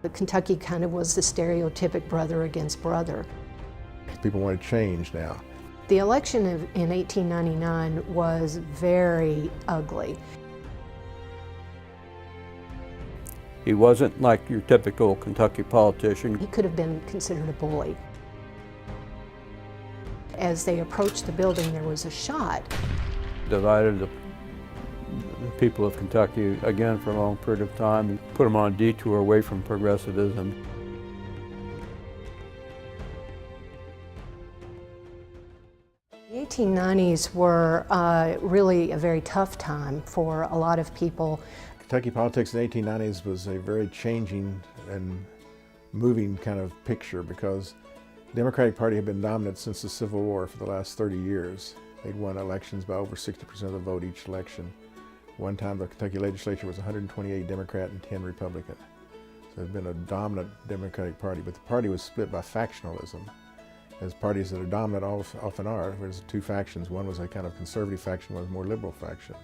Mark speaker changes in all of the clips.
Speaker 1: Kentucky kind of was the stereotypic brother against brother.
Speaker 2: People want to change now.
Speaker 1: The election in 1899 was very ugly.
Speaker 3: He wasn't like your typical Kentucky politician.
Speaker 1: He could have been considered a bully. As they approached the building, there was a shot.
Speaker 3: Divided the people of Kentucky again for a long period of time and put them on a detour away from progressivism.
Speaker 1: The 1890s were really a very tough time for a lot of people.
Speaker 2: Kentucky politics in the 1890s was a very changing and moving kind of picture because the Democratic Party had been dominant since the Civil War for the last 30 years. They'd won elections by over 60% of the vote each election. One time the Kentucky legislature was 128 Democrat and 10 Republican. So it had been a dominant Democratic Party, but the party was split by factionalism. As parties that are dominant often are, there's two factions. One was a kind of conservative faction, one was a more liberal faction.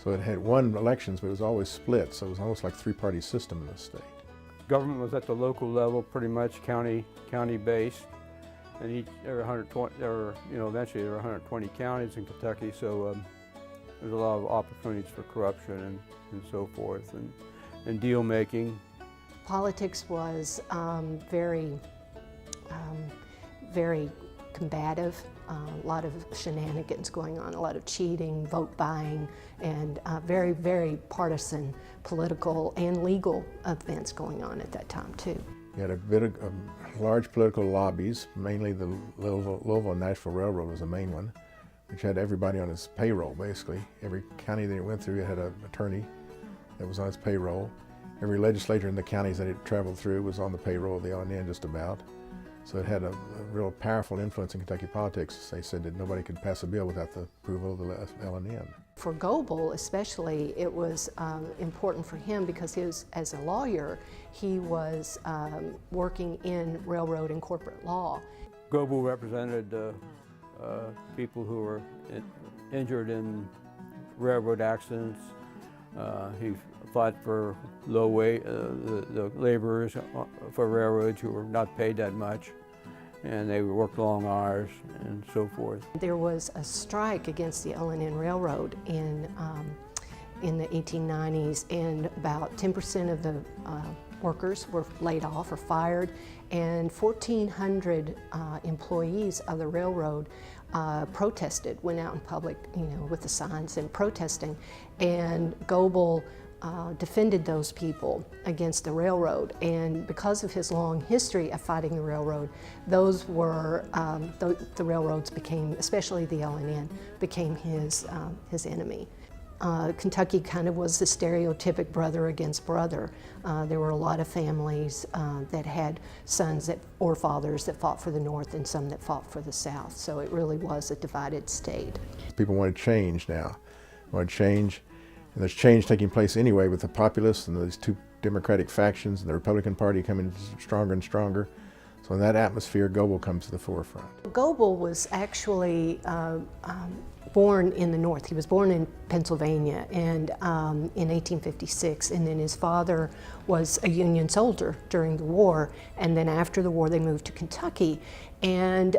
Speaker 2: So it had won elections, but it was always split, so it was almost like a three-party system in the state.
Speaker 3: Government was at the local level, pretty much county-based, and eventually there were 120 counties in Kentucky, so there's a lot of opportunities for corruption and so forth, and deal making.
Speaker 1: Politics was very combative, a lot of shenanigans going on, a lot of cheating, vote buying, and very, very partisan political and legal events going on at that time too.
Speaker 2: You had a bit of large political lobbies, mainly the Louisville and Nashville Railroad was the main one, which had everybody on its payroll basically. Every county that it went through had an attorney that was on its payroll. Every legislator in the counties that it traveled through was on the payroll of the L&N just about. So it had a real powerful influence in Kentucky politics. They said that nobody could pass a bill without the approval of the L&N.
Speaker 1: For Goebel especially, it was important for him because as a lawyer, he was working in railroad and corporate law.
Speaker 3: Goebel represented people who were injured in railroad accidents. He fought for low wage, the laborers for railroads who were not paid that much, and they worked long hours and so forth.
Speaker 1: There was a strike against the L&N Railroad in the 1890s, and about 10% of the workers were laid off or fired, and 1,400 employees of the railroad protested, went out in public, with the signs and protesting, and Goebel defended those people against the railroad, and because of his long history of fighting the railroad, those were the railroads became, especially the L&N, became his enemy. Kentucky kind of was the stereotypic brother against brother. There were a lot of families that had sons or fathers that fought for the North and some that fought for the South, so it really was a divided state.
Speaker 2: People want to change now. They want to change. And there's change taking place anyway with the populists and these two Democratic factions and the Republican Party coming stronger and stronger. So in that atmosphere, Goebel comes to the forefront.
Speaker 1: Goebel was actually born in the North. He was born in Pennsylvania and in 1856, and then his father was a Union soldier during the war, and then after the war they moved to Kentucky, and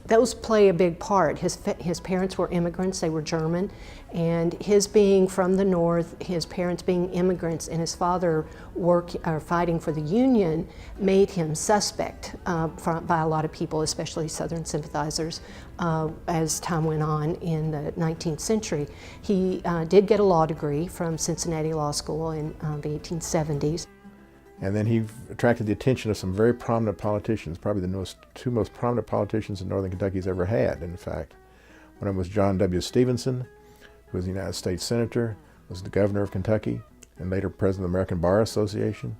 Speaker 1: those play a big part. His parents were immigrants, they were German, and his being from the North, his parents being immigrants, and his father fighting for the Union made him suspect by a lot of people, especially Southern sympathizers, as time went on in the 19th century. He did get a law degree from Cincinnati Law School in the 1870s.
Speaker 2: And then he attracted the attention of some very prominent politicians, probably the two most prominent politicians in Northern Kentucky's ever had, in fact. One of them was John W. Stevenson, who was a United States Senator, was the governor of Kentucky, and later president of the American Bar Association.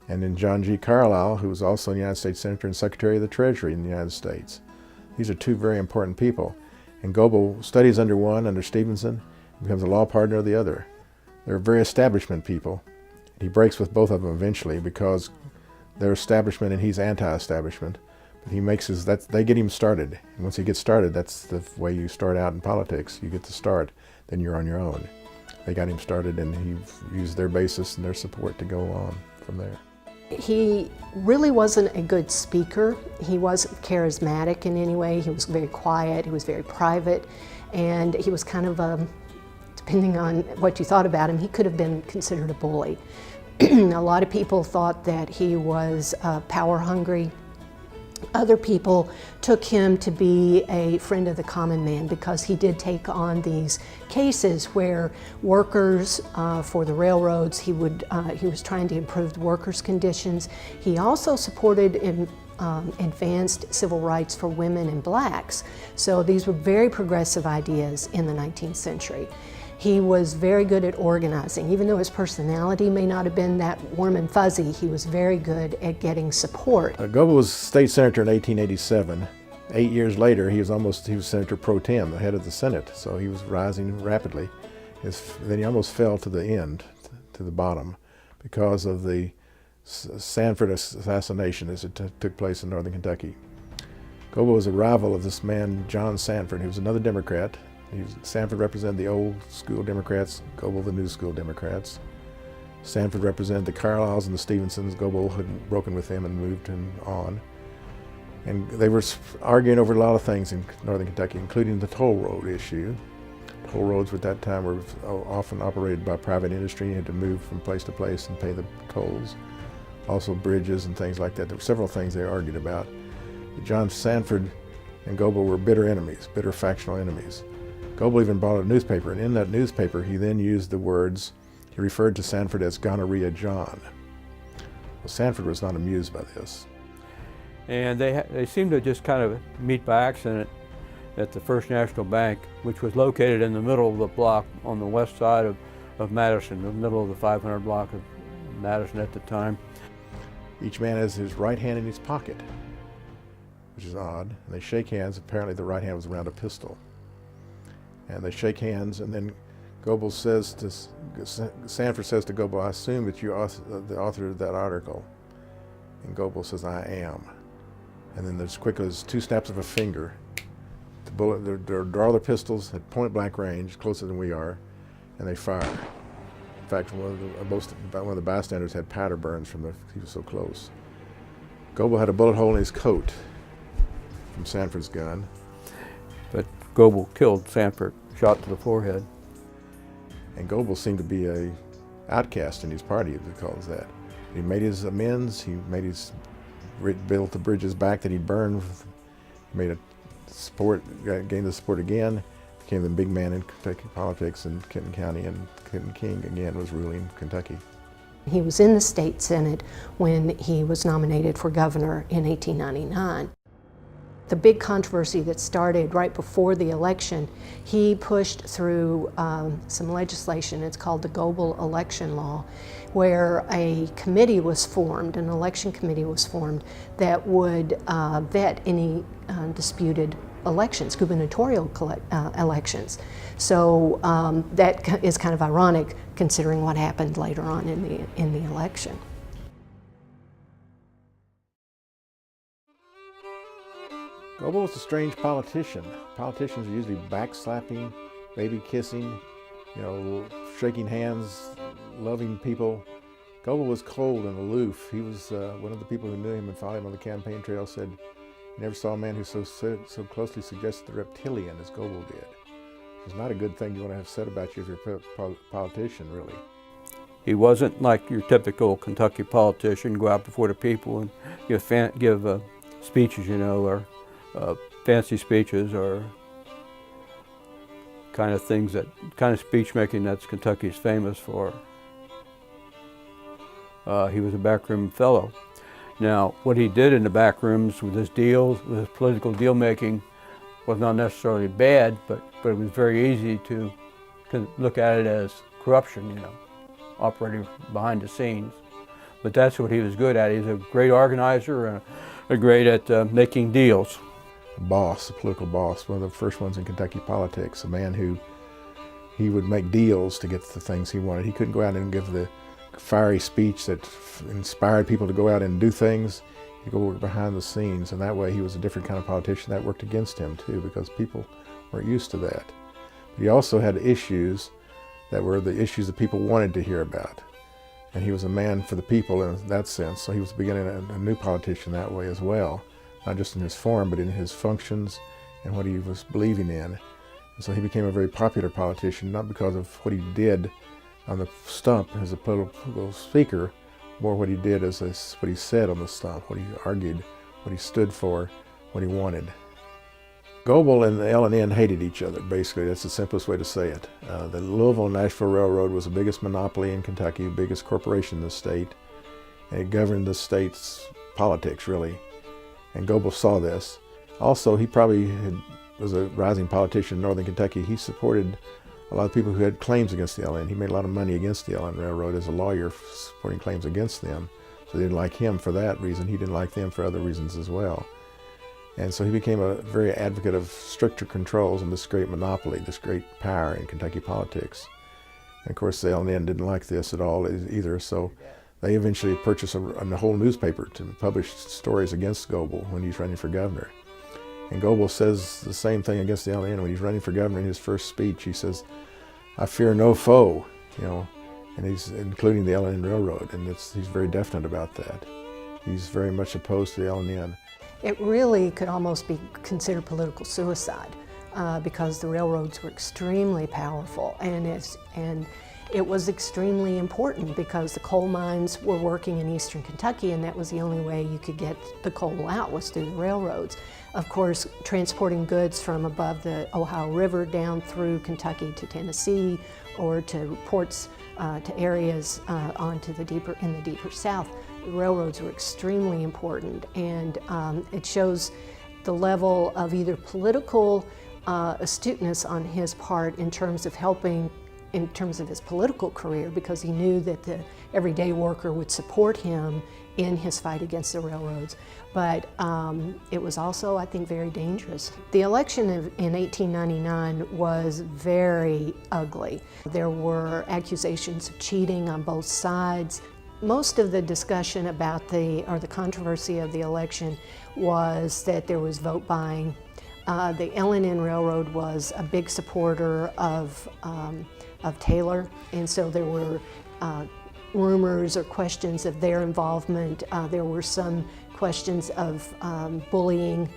Speaker 2: And then John G. Carlisle, who was also a United States Senator and Secretary of the Treasury in the United States. These are two very important people. And Goebel studies under one, under Stevenson, and becomes a law partner of the other. They're very establishment people. He breaks with both of them eventually because they're establishment and he's anti-establishment. But he makes they get him started. And once he gets started, that's the way you start out in politics. You get to start, then you're on your own. They got him started and he used their basis and their support to go on from there.
Speaker 1: He really wasn't a good speaker. He wasn't charismatic in any way. He was very quiet, he was very private, and he was kind of depending on what you thought about him, he could have been considered a bully. A lot of people thought that he was power hungry. Other people took him to be a friend of the common man because he did take on these cases where workers for the railroads, he was trying to improve the workers' conditions. He also supported advanced civil rights for women and blacks. So these were very progressive ideas in the 19th century. He was very good at organizing. Even though his personality may not have been that warm and fuzzy, he was very good at getting support.
Speaker 2: Goebel was state senator in 1887. 8 years later, he was senator pro tem, the head of the Senate, so he was rising rapidly. Then he almost fell to the end, to the bottom, because of the Sanford assassination as it took place in northern Kentucky. Goebel was a rival of this man, John Sanford, who was another Democrat. Sanford represented the old school Democrats, Goebel the new school Democrats. Sanford represented the Carlyles and the Stevensons. Goebel had broken with them and moved him on. And they were arguing over a lot of things in northern Kentucky, including the toll road issue. Toll roads at that time were often operated by private industry. You had to move from place to place and pay the tolls. Also bridges and things like that. There were several things they argued about. John Sanford and Goebel were bitter enemies, bitter factional enemies. Goebel even bought a newspaper, and in that newspaper he then used the words, he referred to Sanford as Gonorrhea John. Well, Sanford was not amused by this.
Speaker 3: And they seemed to just kind of meet by accident at the First National Bank, which was located in the middle of the block on the west side of Madison, the middle of the 500 block of Madison at the time.
Speaker 2: Each man has his right hand in his pocket, which is odd. And they shake hands. Apparently the right hand was around a pistol. And they shake hands, and then Goebel says to, Sanford says to Goebel, I assume that you're the author of that article. And Goebel says, I am. And then as quickly as 2 snaps of a finger, the bullet, they draw their pistols at point blank range, closer than we are, and they fire. In fact, one of the bystanders had powder burns he was so close. Goebel had a bullet hole in his coat from Sanford's gun. But
Speaker 3: Goebel killed Sanford, shot to the forehead.
Speaker 2: And Goebel seemed to be an outcast in his party because of that. He made his amends. He built the bridges back that he burned. He made gained the support again. Became the big man in Kentucky politics in Kenton County, and Kenton King again was ruling Kentucky.
Speaker 1: He was in the state Senate when he was nominated for governor in 1899. The big controversy that started right before the election, he pushed through some legislation, it's called the Goebel election law, where a committee was formed, an election committee was formed that would vet any disputed elections, gubernatorial elections. So that is kind of ironic considering what happened later on in the election.
Speaker 2: Goebel was a strange politician. Politicians are usually backslapping, baby kissing, shaking hands, loving people. Goebel was cold and aloof. He was one of the people who knew him and followed him on the campaign trail said he never saw a man who so closely suggested the reptilian as Goebel did. It's not a good thing you want to have said about you if you're a politician, really.
Speaker 3: He wasn't like your typical Kentucky politician, go out before the people and give speeches, or fancy speeches or kind of speech making that's Kentucky's famous for. He was a backroom fellow. Now, what he did in the back rooms with his deals, with his political deal making, was not necessarily bad, but it was very easy to look at it as corruption, operating behind the scenes. But that's what he was good at. He's a great organizer and great at making deals.
Speaker 2: A political boss, one of the first ones in Kentucky politics, a man who he would make deals to get the things he wanted. He couldn't go out and give the fiery speech that inspired people to go out and do things. He'd go work behind the scenes, and that way he was a different kind of politician. That worked against him too, because people weren't used to that. But he also had issues that were the issues that people wanted to hear about. And he was a man for the people in that sense, so he was beginning a new politician that way as well, not just in his form, but in his functions and what he was believing in. And so he became a very popular politician, not because of what he did on the stump as a political speaker, more what he did as what he said on the stump, what he argued, what he stood for, what he wanted. Goebel and the L&N hated each other, basically. That's the simplest way to say it. The Louisville-Nashville Railroad was the biggest monopoly in Kentucky, the biggest corporation in the state, and it governed the state's politics, really. And Goebel saw this. Also, he probably was a rising politician in northern Kentucky. He supported a lot of people who had claims against the L&N. He made a lot of money against the L&N Railroad as a lawyer, supporting claims against them. So they didn't like him for that reason. He didn't like them for other reasons as well. And so he became a very advocate of stricter controls and this great monopoly, this great power in Kentucky politics. And of course, the L&N didn't like this at all either, so they eventually purchased a whole newspaper to publish stories against Goebel when he's running for governor. And Goebel says the same thing against the L&N when he's running for governor in his first speech. He says, "I fear no foe," and he's including the L&N Railroad, and he's very definite about that. He's very much opposed to the L&N.
Speaker 1: It really could almost be considered political suicide because the railroads were extremely powerful, and it was extremely important because the coal mines were working in eastern Kentucky, and that was the only way you could get the coal out was through the railroads. Of course, transporting goods from above the Ohio River down through Kentucky to Tennessee or to ports to areas in the deeper south. The railroads were extremely important, and it shows the level of either political astuteness on his part in terms of helping in terms of his political career, because he knew that the everyday worker would support him in his fight against the railroads. But it was also, I think, very dangerous. The election in 1899 was very ugly. There were accusations of cheating on both sides. Most of the discussion about the controversy of the election was that there was vote buying. The L&N Railroad was a big supporter of Taylor, and so there were rumors or questions of their involvement. There were some questions of bullying,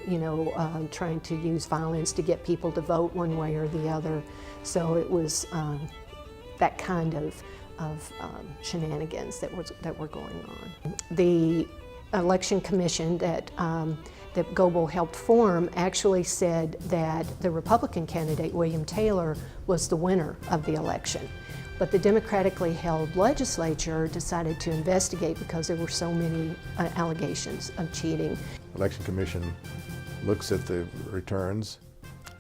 Speaker 1: trying to use violence to get people to vote one way or the other. So it was that kind of shenanigans that were going on. The election commission that Goebel helped form actually said that the Republican candidate, William Taylor, was the winner of the election. But the democratically held legislature decided to investigate because there were so many allegations of cheating.
Speaker 2: The election commission looks at the returns.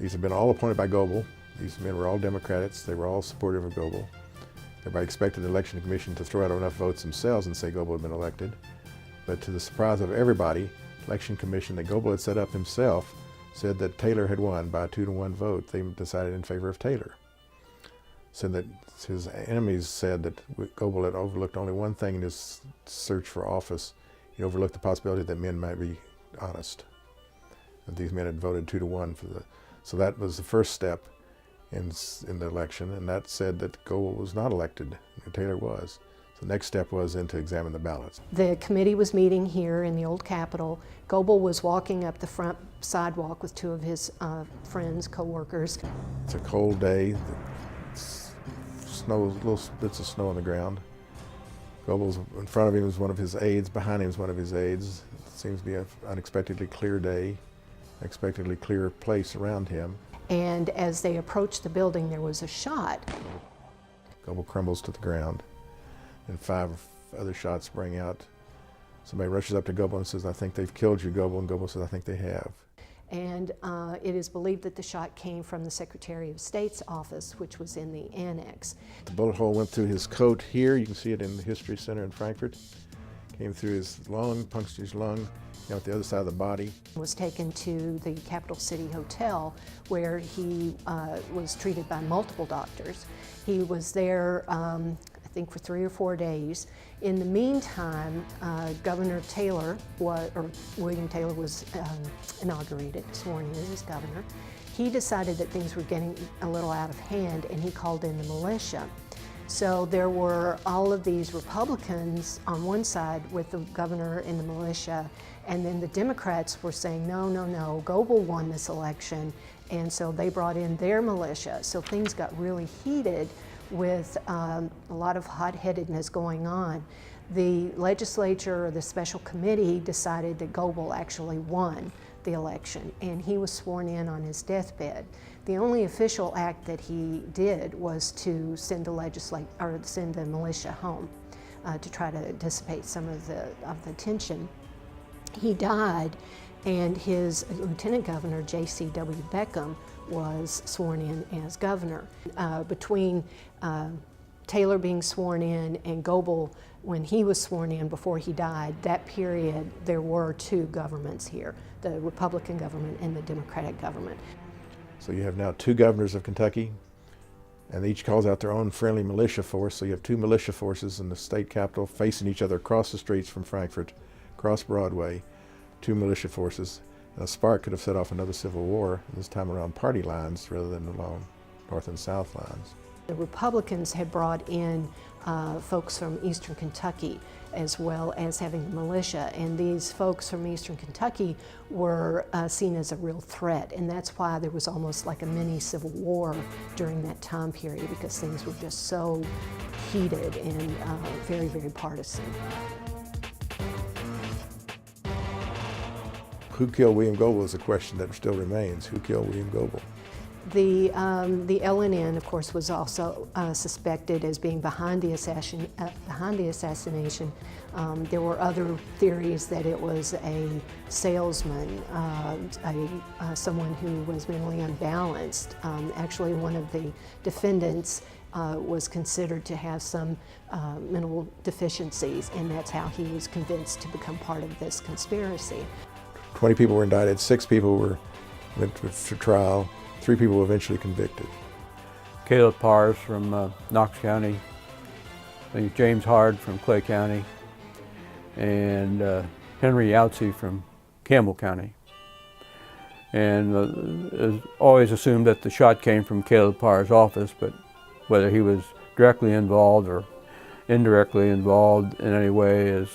Speaker 2: These have been all appointed by Goebel. These men were all Democrats. They were all supportive of Goebel. Everybody expected the election commission to throw out enough votes themselves and say Goebel had been elected. But to the surprise of everybody, the election commission that Goebel had set up himself said that Taylor had won by a 2-to-1 vote. They decided in favor of Taylor. Said that his enemies said that Goebel had overlooked only one thing in his search for office. He overlooked the possibility that men might be honest. That these men had voted 2-to-1 for so that was the first step in the election, and that said that Goebel was not elected, and Taylor was. So the next step was then to examine the ballots.
Speaker 1: The committee was meeting here in the old Capitol. Goebel was walking up the front sidewalk with two of his friends, co-workers.
Speaker 2: It's a cold day. Snow, little bits of snow on the ground. Goebel's in front of him is one of his aides, behind him is one of his aides. It seems to be an unexpectedly clear day, unexpectedly clear place around him.
Speaker 1: And as they approached the building, there was a shot.
Speaker 2: Goebel crumbles to the ground, and 5 other shots ring out. Somebody rushes up to Goebel and says, "I think they've killed you, Goebel," and Goebel says, "I think they have."
Speaker 1: And it is believed that the shot came from the Secretary of State's office, which was in the annex.
Speaker 2: The bullet hole went through his coat here. You can see it in the History Center in Frankfurt. Came through his lung, punctured his lung, out the other side of the body.
Speaker 1: Was taken to the Capital City Hotel, where he was treated by multiple doctors. He was there, I think, for 3 or 4 days. In the meantime, Governor Taylor, William Taylor, was inaugurated, sworn in as governor. He decided that things were getting a little out of hand, and he called in the militia. So there were all of these Republicans on one side with the governor and the militia, and then the Democrats were saying, no, no, no, Goebel won this election, and so they brought in their militia. So things got really heated with a lot of hot-headedness going on. The legislature, or the special committee, decided that Goebel actually won the election, and he was sworn in on his deathbed. The only official act that he did was to send the militia home to try to dissipate some of the tension. He died, and his lieutenant governor, J.C.W. Beckham, was sworn in as governor. Between Taylor being sworn in and Goebel, when he was sworn in before he died, that period there were two governments here, the Republican government and the Democratic government.
Speaker 2: So you have now two governors of Kentucky, and they each calls out their own friendly militia force. So you have two militia forces in the state capitol facing each other across the streets from Frankfort, across Broadway, two militia forces. And a spark could have set off another civil war, this time around party lines rather than along north and south lines.
Speaker 1: The Republicans had brought in folks from eastern Kentucky, as well as having the militia, and these folks from eastern Kentucky were seen as a real threat, and that's why there was almost like a mini civil war during that time period, because things were just so heated and very, very partisan.
Speaker 2: Who killed William Goebel is a question that still remains. Who killed William Goebel?
Speaker 1: The LNN, of course, was also suspected as being behind the assassination. There were other theories that it was a salesman, someone who was mentally unbalanced. Actually, one of the defendants was considered to have some mental deficiencies, and that's how he was convinced to become part of this conspiracy.
Speaker 2: 20 people were indicted, 6 people went to trial, 3 people were eventually convicted.
Speaker 3: Caleb Pars from Knox County, James Hard from Clay County, and Henry Outsey from Campbell County. And it was always assumed that the shot came from Caleb Pars' office, but whether he was directly involved or indirectly involved in any way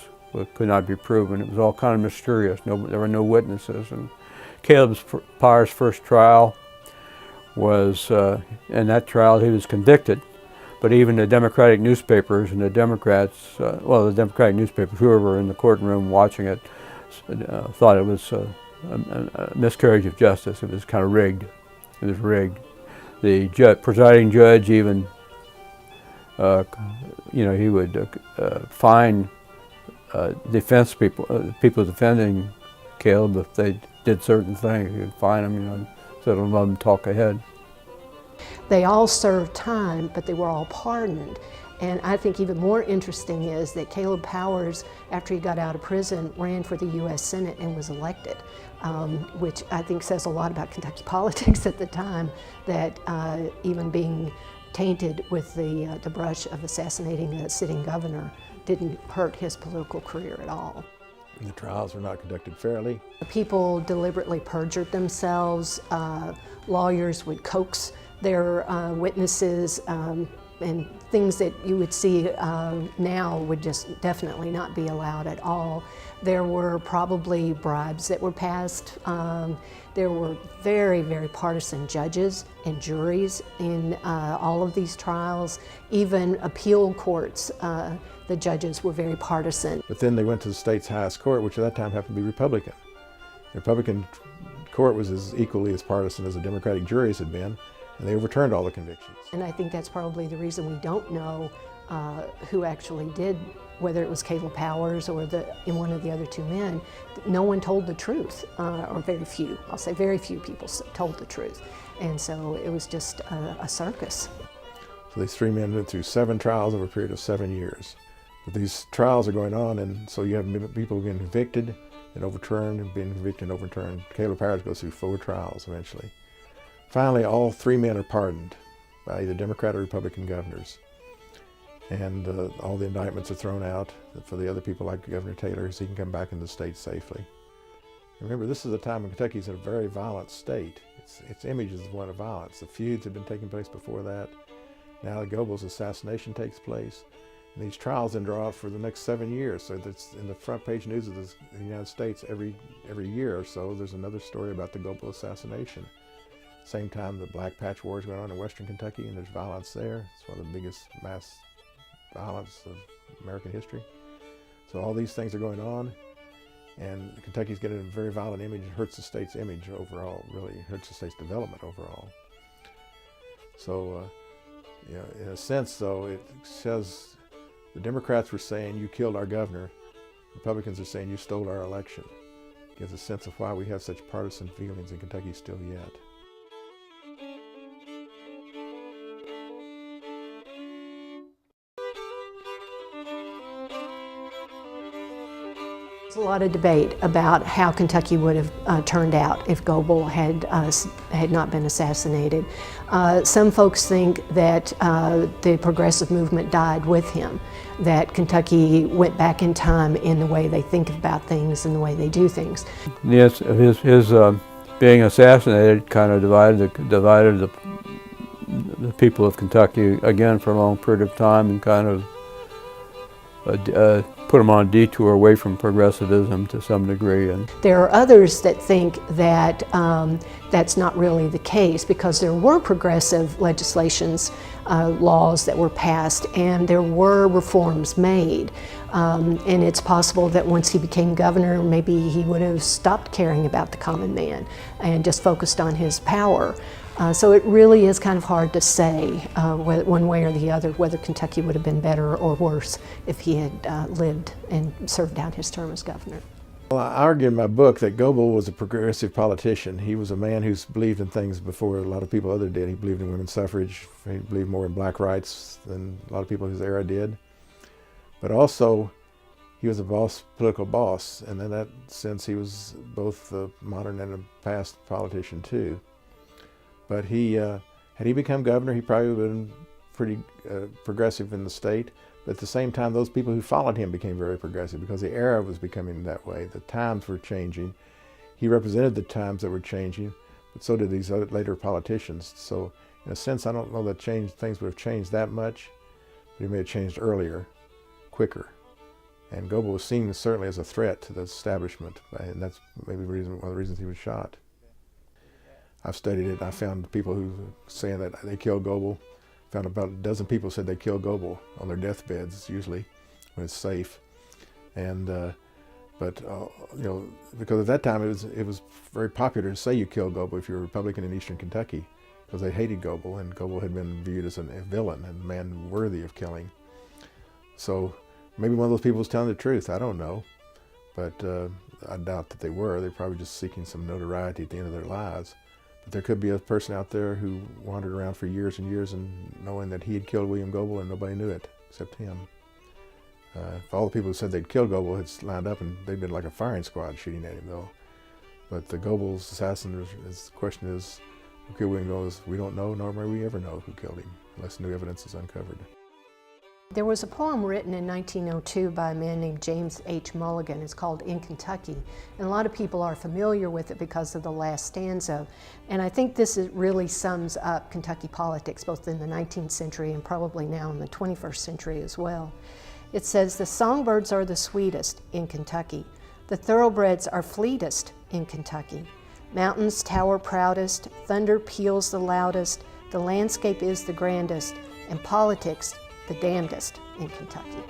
Speaker 3: could not be proven. It was all kind of mysterious. There were no witnesses. And Caleb Pars' first trial was, in that trial he was convicted, but even the Democratic newspapers and the Democrats, the Democratic newspapers, whoever were in the courtroom watching it, thought it was a miscarriage of justice. It was kind of rigged. It was rigged. The presiding judge even, he would fine defense people defending Caleb if they did certain things. He would fine them, instead of letting them talk ahead.
Speaker 1: They all served time, but they were all pardoned. And I think even more interesting is that Caleb Powers, after he got out of prison, ran for the U.S. Senate and was elected, which I think says a lot about Kentucky politics at the time, that even being tainted with the brush of assassinating a sitting governor didn't hurt his political career at all.
Speaker 2: The trials were not conducted fairly.
Speaker 1: People deliberately perjured themselves. Lawyers would coax their witnesses, and things that you would see now would just definitely not be allowed at all. There were probably bribes that were passed. There were very, very partisan judges and juries in all of these trials. Even appeal courts, the judges were very partisan.
Speaker 2: But then they went to the state's highest court, which at that time happened to be Republican. The Republican court was as equally as partisan as the Democratic juries had been, and they overturned all the convictions.
Speaker 1: And I think that's probably the reason we don't know who actually did, whether it was Caleb Powers or one of the other 2 men. No one told the truth, or very few. I'll say very few people told the truth. And so it was just a circus.
Speaker 2: So these 3 men went through 7 trials over a period of 7 years. But these trials are going on, and so you have people being convicted and overturned, and being convicted and overturned. Caleb Powers goes through 4 trials eventually. Finally, all 3 men are pardoned by either Democrat or Republican governors. And all the indictments are thrown out for the other people, like Governor Taylor, so he can come back in the state safely. Remember, this is a time when Kentucky is in a very violent state. Its image is one of violence. The feuds had been taking place before that. Now Goebel's assassination takes place, and these trials then draw out for the next 7 years. So that's in the front page news of the United States every year or so. There's another story about the Goebel assassination. Same time, the Black Patch War is going on in western Kentucky, and there's violence there. It's one of the biggest mass violence of American history. So all these things are going on, and Kentucky's getting a very violent image. It hurts the state's image overall, really. It hurts the state's development overall. So, you know, in a sense, though, it says the Democrats were saying, you killed our governor. Republicans are saying, you stole our election. It gives a sense of why we have such partisan feelings in Kentucky still yet.
Speaker 1: There's a lot of debate about how Kentucky would have turned out if Goebel had not been assassinated. Some folks think that the progressive movement died with him, that Kentucky went back in time in the way they think about things and the way they do things.
Speaker 3: Yes, his being assassinated kind of divided the people of Kentucky again for a long period of time, and kind of put them on a detour away from progressivism to some degree. And
Speaker 1: there are others that think that that's not really the case, because there were progressive legislations, laws that were passed, and there were reforms made. And it's possible that once he became governor, maybe he would have stopped caring about the common man and just focused on his power. So it really is kind of hard to say one way or the other whether Kentucky would have been better or worse if he had lived and served out his term as governor.
Speaker 2: Well, I argue in my book that Goebel was a progressive politician. He was a man who believed in things before a lot of people other did. He believed in women's suffrage. He believed more in black rights than a lot of people in his era did. But also, he was a political boss, and in that sense he was both a modern and a past politician too. But had he become governor, he probably would have been pretty progressive in the state. But at the same time, those people who followed him became very progressive because the era was becoming that way. The times were changing. He represented the times that were changing, but so did these other later politicians. So in a sense, I don't know that things would have changed that much, but he may have changed earlier, quicker. And Goebel was seen certainly as a threat to the establishment, and that's maybe one of the reasons he was shot. I've studied it. I found people who saying that they killed Goebel. Found about a dozen people said they killed Goebel on their deathbeds, usually when it's safe. And but you know, because at that time it was very popular to say you killed Goebel if you're a Republican in Eastern Kentucky, because they hated Goebel, and Goebel had been viewed as a villain and a man worthy of killing. So maybe one of those people was telling the truth. I don't know, but I doubt that they were. They're probably just seeking some notoriety at the end of their lives. But there could be a person out there who wandered around for years and years and knowing that he had killed William Goebel and nobody knew it except him. If all the people who said they'd killed Goebel had lined up, and they'd been like a firing squad shooting at him though. But the Goebel's assassin, the question is, who killed William Goebel? We don't know, nor may we ever know who killed him, unless new evidence is uncovered.
Speaker 1: There was a poem written in 1902 by a man named James H. Mulligan. It's called In Kentucky, and a lot of people are familiar with it because of the last stanza. And I think this really sums up Kentucky politics, both in the 19th century and probably now in the 21st century as well. It says, "The songbirds are the sweetest in Kentucky. The thoroughbreds are fleetest in Kentucky. Mountains tower proudest, thunder peals the loudest, the landscape is the grandest, and politics the damnedest in Kentucky."